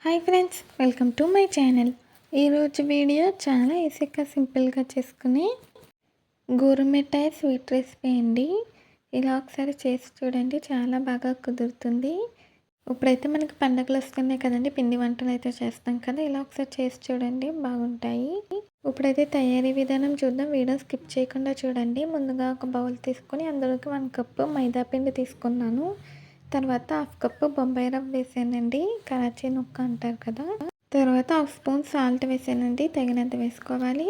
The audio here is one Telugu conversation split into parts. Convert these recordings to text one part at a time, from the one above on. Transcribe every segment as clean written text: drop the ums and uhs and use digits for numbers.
Hi friends, welcome to my channel. ఈరోజు వీడియో చాలా ఈజీగా సింపుల్గా చేసుకునే గోరుమిఠాయి స్వీట్ రెసిపీ అండి. ఇలా ఒకసారి చేసి చూడండి, చాలా బాగా కుదురుతుంది. ఇప్పుడైతే మనకి పండుగలు వస్తున్నాయి కదండి, పిండి వంటలు అయితే చేస్తాం కదా. ఇలా ఒకసారి చేసి చూడండి, బాగుంటాయి. ఇప్పుడైతే తయారీ విధానం చూద్దాం. వీడియో స్కిప్ చేయకుండా చూడండి. ముందుగా ఒక బౌల్ తీసుకొని అందులోకి 1 కప్పు మైదా పిండి తీసుకున్నాను. తర్వాత 1/2 కప్పు బొంబాయి రవ్వ వేసానండి, కరాచీ నొక్క అంటారు కదా. తర్వాత 1 స్పూన్ సాల్ట్ వేసానండి, తగినంత వేసుకోవాలి.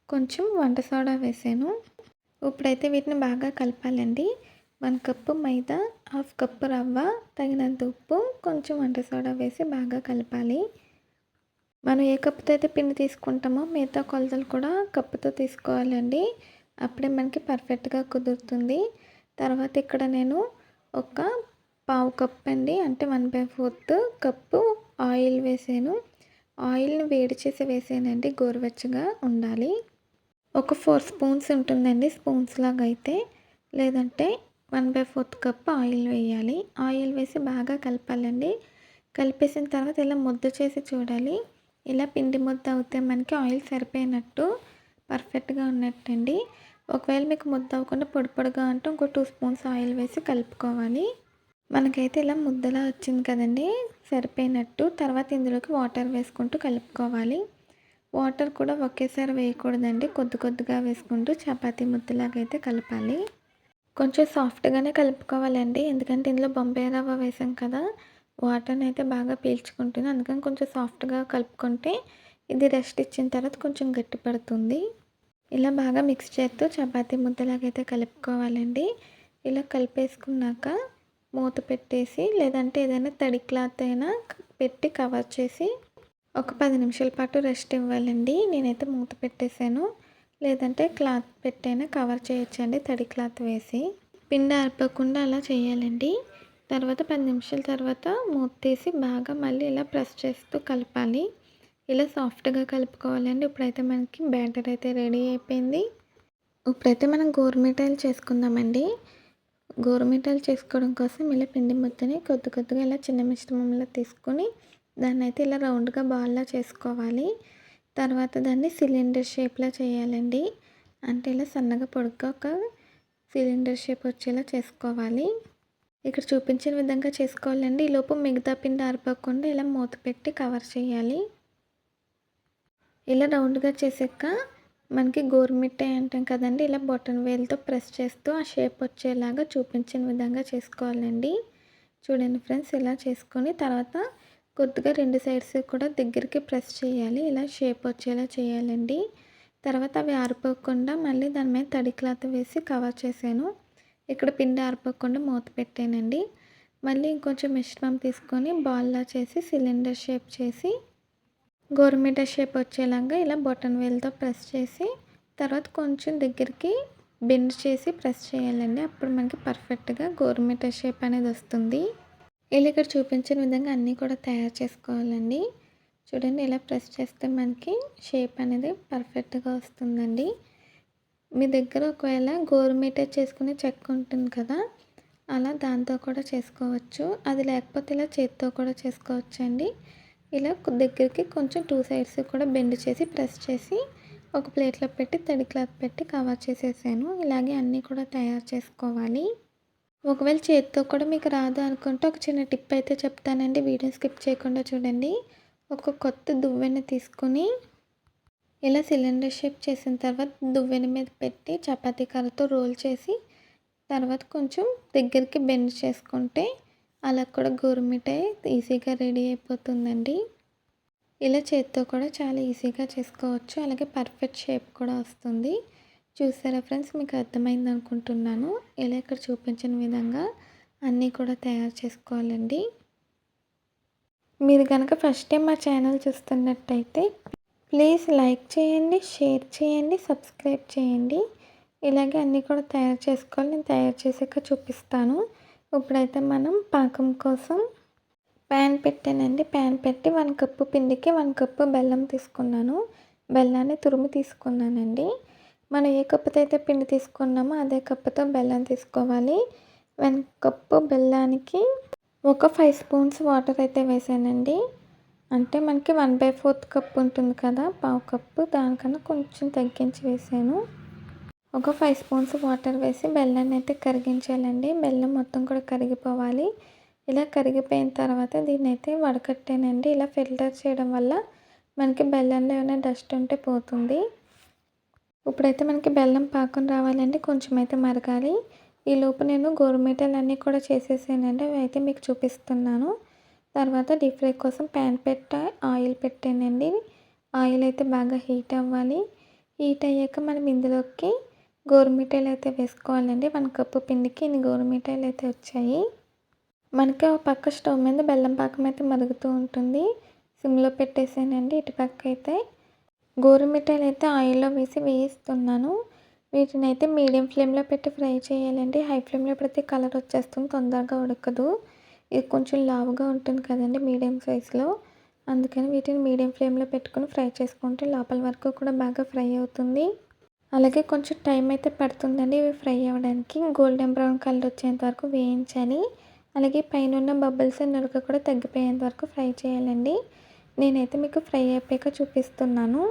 కొంచెం వంట సోడా వేసాను. ఇప్పుడైతే వీటిని బాగా కలపాలండి. 1 కప్పు మైదా, 1/2 కప్పు రవ్వ, తగినంత ఉప్పు, కొంచెం వంట సోడా వేసి బాగా కలపాలి. మనం ఏ కప్పుతో అయితే పిండి తీసుకుంటామో మిగతా కొలతలు కూడా కప్పుతో తీసుకోవాలండి. అప్పుడే మనకి పర్ఫెక్ట్గా కుదురుతుంది. తర్వాత ఇక్కడ నేను ఒక 1/2 కప్ అండి, అంటే 1/4 కప్పు ఆయిల్ వేసాను. ఆయిల్ని వేడి చేసి వేసానండి, గోరువెచ్చగా ఉండాలి. ఒక 4 స్పూన్స్ ఉంటుందండి, స్పూన్స్ లాగా అయితే. లేదంటే 1/4 కప్ ఆయిల్ వేయాలి. ఆయిల్ వేసి బాగా కలపాలండి. కలిపేసిన తర్వాత ఇలా ముద్ద చేసి చూడాలి. ఇలా పిండి ముద్ద అవుతే మనకి ఆయిల్ సరిపోయినట్టు, పర్ఫెక్ట్గా ఉన్నట్టండి. ఒకవేళ మీకు ముద్ద అవ్వకుండా పొడి పొడిగా అంటే ఇంకో 2 స్పూన్స్ ఆయిల్ వేసి కలుపుకోవాలి. మనకైతే ఇలా ముద్దలా వచ్చింది కదండి, సరిపోయినట్టు. తర్వాత ఇందులోకి వాటర్ వేసుకుంటూ కలుపుకోవాలి. వాటర్ కూడా ఒకేసారి వేయకూడదండి, కొద్ది కొద్దిగా వేసుకుంటూ చపాతీ ముద్దలాగా అయితే కలపాలి. కొంచెం సాఫ్ట్గానే కలుపుకోవాలండి, ఎందుకంటే ఇందులో బొంబాయి రవ్వ వేసాం కదా, వాటర్ని అయితే బాగా పీల్చుకుంటుంది. అందుకని కొంచెం సాఫ్ట్గా కలుపుకుంటే ఇది రెస్ట్ ఇచ్చిన తర్వాత కొంచెం గట్టి పడుతుంది. ఇలా బాగా మిక్స్ చేస్తూ చపాతీ ముద్దలాగైతే కలుపుకోవాలండి. ఇలా కలిపేసుకున్నాక మూత పెట్టేసి, లేదంటే ఏదైనా తడి క్లాత్ అయినా పెట్టి కవర్ చేసి ఒక 10 నిమిషాల పాటు రెస్ట్ ఇవ్వాలండి. నేనైతే మూత పెట్టేశాను. లేదంటే క్లాత్ పెట్టైనా కవర్ చేయొచ్చండి, తడి క్లాత్ వేసి. పిండి ఆరిపోకుండా అలా చేయాలండి. తర్వాత 10 నిమిషాల తర్వాత మూత తీసి బాగా మళ్ళీ ఇలా ప్రెస్ చేస్తూ కలపాలి. ఇలా సాఫ్ట్గా కలుపుకోవాలండి. ఇప్పుడైతే మనకి బ్యాటర్ అయితే రెడీ అయిపోయింది. ఇప్పుడైతే మనం గోరుమిఠాయిలు చేసుకుందామండి. గోరుమిఠాయిలు చేసుకోవడం కోసం ఇలా పిండి ముద్దని కొద్ది కొద్దిగా ఇలా చిన్న మిశ్రమంలో తీసుకొని దాన్ని అయితే ఇలా రౌండ్గా బాల్లా చేసుకోవాలి. తర్వాత దాన్ని సిలిండర్ షేప్లో చేయాలండి. అంటే ఇలా సన్నగా పొడుగ్గా ఒక సిలిండర్ షేప్ వచ్చేలా చేసుకోవాలి. ఇక్కడ చూపించిన విధంగా చేసుకోవాలండి. ఈలోపు మిగతా పిండి ఆరిపోకుండా ఇలా మూత పెట్టి కవర్ చేయాలి. ఇలా రౌండ్గా చేసాక మనకి గోరుమిఠాయి అంటాం కదండి, ఇలా బొటన వేలుతో ప్రెస్ చేస్తూ ఆ షేప్ వచ్చేలాగా చూపించిన విధంగా చేసుకోవాలండి. చూడండి ఫ్రెండ్స్, ఇలా చేసుకొని తర్వాత కొద్దిగా 2 సైడ్స్ కూడా దగ్గరికి ప్రెస్ చేయాలి. ఇలా షేప్ వచ్చేలా చేయాలండి. తర్వాత అవి ఆరిపోకుండా మళ్ళీ దాని మీద తడి క్లాత్ వేసి కవర్ చేశాను. ఇక్కడ పిండి ఆరిపోకుండా మూత పెట్టానండి. మళ్ళీ ఇంకొంచెం మిశ్రమం తీసుకొని బాల్లా చేసి సిలిండర్ షేప్ చేసి గోరుమిఠాయి షేప్ వచ్చేలాగా ఇలా బొటన వేలుతో ప్రెస్ చేసి తర్వాత కొంచెం దగ్గరికి బెండ్ చేసి ప్రెస్ చేయాలండి. అప్పుడు మనకి పర్ఫెక్ట్గా గోరుమిఠాయి షేప్ అనేది వస్తుంది. ఇలా ఇక్కడ చూపించిన విధంగా అన్నీ కూడా తయారు చేసుకోవాలండి. చూడండి, ఇలా ప్రెస్ చేస్తే మనకి షేప్ అనేది పర్ఫెక్ట్గా వస్తుందండి. మీ దగ్గర ఒకవేళ గోరుమిఠాయి చేసుకునే చెక్క ఉంటుంది కదా, అలా దాంతో కూడా చేసుకోవచ్చు. అది లేకపోతే ఇలా చేతితో కూడా చేసుకోవచ్చు అండి. ఇలా దగ్గరికి కొంచెం 2 సైడ్స్ కూడా బెండ్ చేసి ప్రెస్ చేసి ఒక ప్లేట్లో పెట్టి తడి క్లాత్ పెట్టి కవర్ చేసేసాను. ఇలాగే అన్నీ కూడా తయారు చేసుకోవాలి. ఒకవేళ చేతితో కూడా మీకు రాదు అనుకుంటే ఒక చిన్న టిప్ అయితే చెప్తానండి, వీడియో స్కిప్ చేయకుండా చూడండి. ఒక కొత్త దువ్వెన తీసుకుని ఇలా సిలిండర్ షేప్ చేసిన తర్వాత దువ్వెన మీద పెట్టి చపాతీ కర్రతో రోల్ చేసి తర్వాత కొంచెం దగ్గరికి బెండ్ చేసుకుంటే అలా కూడా గోరుమిఠాయి ఈజీగా రెడీ అయిపోతుందండి. ఇలా చేతితో కూడా చాలా ఈజీగా చేసుకోవచ్చు. అలాగే పర్ఫెక్ట్ షేప్ కూడా వస్తుంది. చూసారా ఫ్రెండ్స్, మీకు అర్థమైంది అనుకుంటున్నాను. ఇలా ఇక్కడ చూపించిన విధంగా అన్నీ కూడా తయారు చేసుకోవాలండి. మీరు కనుక ఫస్ట్ టైం మా ఛానల్ చూస్తున్నట్టయితే ప్లీజ్ లైక్ చేయండి, షేర్ చేయండి, సబ్స్క్రైబ్ చేయండి. ఇలాగే అన్నీ కూడా తయారు చేసుకోవాలి. నేను తయారు చేసాక చూపిస్తాను. ఇప్పుడైతే మనం పాకం కోసం ప్యాన్ పెట్టానండి. ప్యాన్ పెట్టి 1 కప్పు పిండికి 1 కప్పు బెల్లం తీసుకున్నాను. బెల్లాన్ని తురిమి తీసుకున్నానండి. మనం ఏ కప్పుతో అయితే పిండి తీసుకున్నామో అదే కప్పుతో బెల్లం తీసుకోవాలి. 1 కప్పు బెల్లానికి ఒక 5 స్పూన్స్ వాటర్ అయితే వేసానండి. అంటే మనకి 1/4 కప్ ఉంటుంది కదా, పావు కప్పు దానికన్నా కొంచెం తగ్గించి వేసాను. ఒక 5 స్పూన్స్ వాటర్ వేసి బెల్లాన్ని అయితే కరిగించాలండి. బెల్లం మొత్తం కూడా కరిగిపోవాలి. ఇలా కరిగిపోయిన తర్వాత దీన్నైతే వడకట్టానండి. ఇలా ఫిల్టర్ చేయడం వల్ల మనకి బెల్లంలో ఏమైనా డస్ట్ ఉంటే పోతుంది. ఇప్పుడైతే మనకి బెల్లం పాకం రావాలండి, కొంచెం అయితే మరగాలి. ఈలోపు నేను గోరుమిఠాయిలన్నీ కూడా చేసేసానండి. అవి అయితే మీకు చూపిస్తున్నాను. తర్వాత డీప్ ఫ్రై కోసం ప్యాన్ ఆయిల్ పెట్టానండి. ఆయిల్ అయితే బాగా హీట్ అవ్వాలి. హీట్ అయ్యాక మనం ఇందులోకి గోరుమిఠాయిలు అయితే వేసుకోవాలండి. 1 కప్పు పిండికి ఇన్ని గోరుమిఠాయిలు అయితే వచ్చాయి. మనకి ఒక పక్క స్టవ్ మీద బెల్లం పాకం అయితే మరుగుతూ ఉంటుంది. సిమ్లో పెట్టేసానండి. ఇటుపక్క అయితే గోరుమిఠాయిలు అయితే ఆయిల్లో వేయిస్తున్నాను. వీటిని అయితే మీడియం ఫ్లేమ్లో పెట్టి ఫ్రై చేయాలండి. హై ఫ్లేమ్లో పెడితే కలర్ వచ్చేస్తుంది, తొందరగా ఉడకదు. ఇది కొంచెం లావుగా ఉంటుంది కదండి మీడియం సైజులో, అందుకని వీటిని మీడియం ఫ్లేమ్లో పెట్టుకుని ఫ్రై చేసుకుంటే లోపల వరకు కూడా బాగా ఫ్రై అవుతుంది. అలాగే కొంచెం టైం అయితే పడుతుందండి ఇవి ఫ్రై అవ్వడానికి. గోల్డెన్ బ్రౌన్ కలర్ వచ్చేంత వరకు వేయించాలి. అలాగే పైన ఉన్న బబుల్స్ నురగ కూడా తగ్గిపోయేంత వరకు ఫ్రై చేయాలండి. నేనైతే మీకు ఫ్రై అయిపోయాక చూపిస్తున్నాను.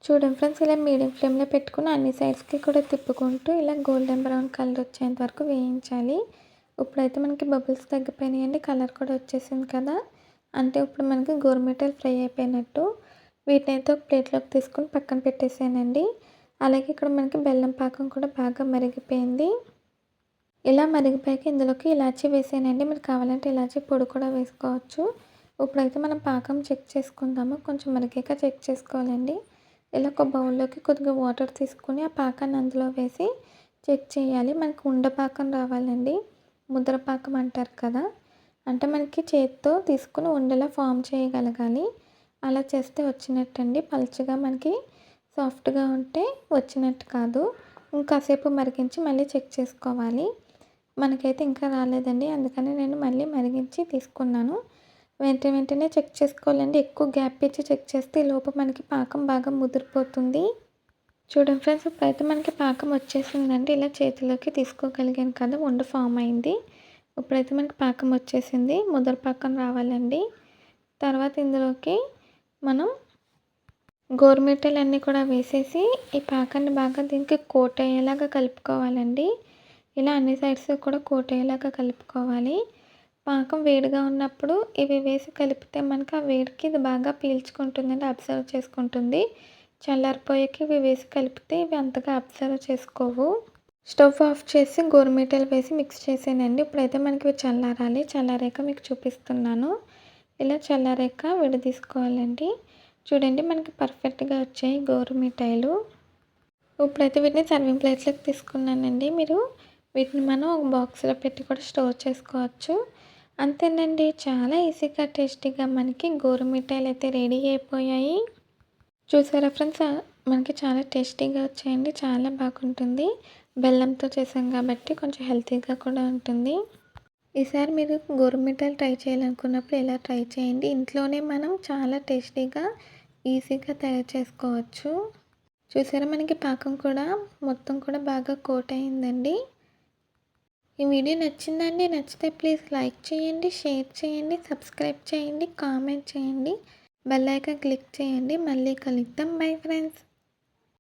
చూడండి ఫ్రెండ్స్, ఇలా మీడియం ఫ్లేమ్లో పెట్టుకుని అన్ని సైడ్స్కి కూడా తిప్పుకుంటూ ఇలా గోల్డెన్ బ్రౌన్ కలర్ వచ్చేంత వరకు వేయించాలి. ఇప్పుడైతే మనకి బబుల్స్ తగ్గిపోయినాయండి, కలర్ కూడా వచ్చేసింది కదా. అంటే ఇప్పుడు మనకి గోరుమిఠాయిలు ఫ్రై అయిపోయినట్టు. వీటినైతే ఒక ప్లేట్లోకి తీసుకుని పక్కన పెట్టేసానండి. అలాగే ఇక్కడ మనకి బెల్లం పాకం కూడా బాగా మరిగిపోయింది. ఇలా మరిగిపోయాక ఇందులోకి ఇలాచీ వేసానండి. మీరు కావాలంటే ఇలాచీ పొడి కూడా వేసుకోవచ్చు. ఇప్పుడైతే మనం పాకం చెక్ చేసుకుందాము. కొంచెం మరిగాక చెక్ చేసుకోవాలండి. ఇలా ఒక బౌల్లోకి కొద్దిగా వాటర్ తీసుకుని ఆ పాకాన్ని అందులో వేసి చెక్ చేయాలి. మనకి ఉండపాకం రావాలండి. ముద్ర పాకం అంటారు కదా, అంటే మనకి చేతితో తీసుకుని ఉండలా ఫామ్ చేయగలగాలి. అలా చేస్తే వచ్చినట్టండి. పలుచగా మనకి సాఫ్ట్గా ఉంటే వచ్చినట్టు కాదు. ఇంకాసేపు మరిగించి మళ్ళీ చెక్ చేసుకోవాలి. మనకైతే ఇంకా రాలేదండి, అందుకని నేను మళ్ళీ మరిగించి తీసుకున్నాను. వెంటనే చెక్ చేసుకోవాలండి. ఎక్కువ గ్యాప్ ఇచ్చి చెక్ చేస్తే ఈలోపు మనకి పాకం బాగా ముదిరిపోతుంది. చూడండి ఫ్రెండ్స్, ఇప్పుడైతే మనకి పాకం వచ్చేసిందండి. ఇలా చేతిలోకి తీసుకోగలిగాను కదా, ఉండ ఫామ్ అయింది. ఇప్పుడైతే మనకి పాకం వచ్చేసింది. ముద్ర పాకం రావాలండి. తర్వాత ఇందులోకి మనం గోరుమిఠాయిలు అన్నీ కూడా వేసేసి ఈ పాకాన్ని బాగా దీనికి కోట్ అయ్యేలాగా కలుపుకోవాలండి. ఇలా అన్ని సైడ్స్ కూడా కోట్ అయ్యేలాగా కలుపుకోవాలి. పాకం వేడిగా ఉన్నప్పుడు ఇవి వేసి కలిపితే మనకి ఆ వేడికి ఇది బాగా పీల్చుకుంటుందండి, అబ్జర్వ్ చేసుకుంటుంది. చల్లారిపోయాక ఇవి వేసి కలిపితే ఇవి అంతగా అబ్జర్వ్ చేసుకోవు. స్టవ్ ఆఫ్ చేసి గోరుమిఠాయిలు వేసి మిక్స్ చేసానండి. ఇప్పుడైతే మనకి ఇవి చల్లారాలి. చల్లారాక మీకు చూపిస్తున్నాను. ఇలా చల్లారాక విడదీసుకోవాలండి. చూడండి మనకి పర్ఫెక్ట్గా వచ్చాయి గోరుమిఠాయిలు. ఇప్పుడైతే వీటిని సర్వింగ్ ప్లేట్లోకి తీసుకున్నానండి. మీరు వీటిని మనం ఒక బాక్స్లో పెట్టి కూడా స్టోర్ చేసుకోవచ్చు. అంతేనండి, చాలా ఈజీగా టేస్టీగా మనకి గోరుమిఠాయిలు అయితే రెడీ అయిపోయాయి. చూసారా ఫ్రెండ్స్, మనకి చాలా టేస్టీగా వచ్చాయండి. చాలా బాగుంటుంది. బెల్లంతో చేసాం కాబట్టి కొంచెం హెల్తీగా కూడా ఉంటుంది. ఈసారి మీరు గోరుమిఠాయిలు ట్రై చేయాలనుకున్నప్పుడు ఇలా ట్రై చేయండి. ఇంట్లోనే మనం చాలా టేస్టీగా ఈజీగా తయారు చేసుకోవచ్చు. చూసారా మనకి పాకం కూడా మొత్తం కూడా బాగా కోట్ అయిందండి. ఈ వీడియో నచ్చిందండి. నచ్చితే ప్లీజ్ లైక్ చేయండి, షేర్ చేయండి, సబ్స్క్రైబ్ చేయండి, కామెంట్ చేయండి, బెల్ ఐకాన్ క్లిక్ చేయండి. మళ్ళీ కలుద్దాం. Bye friends.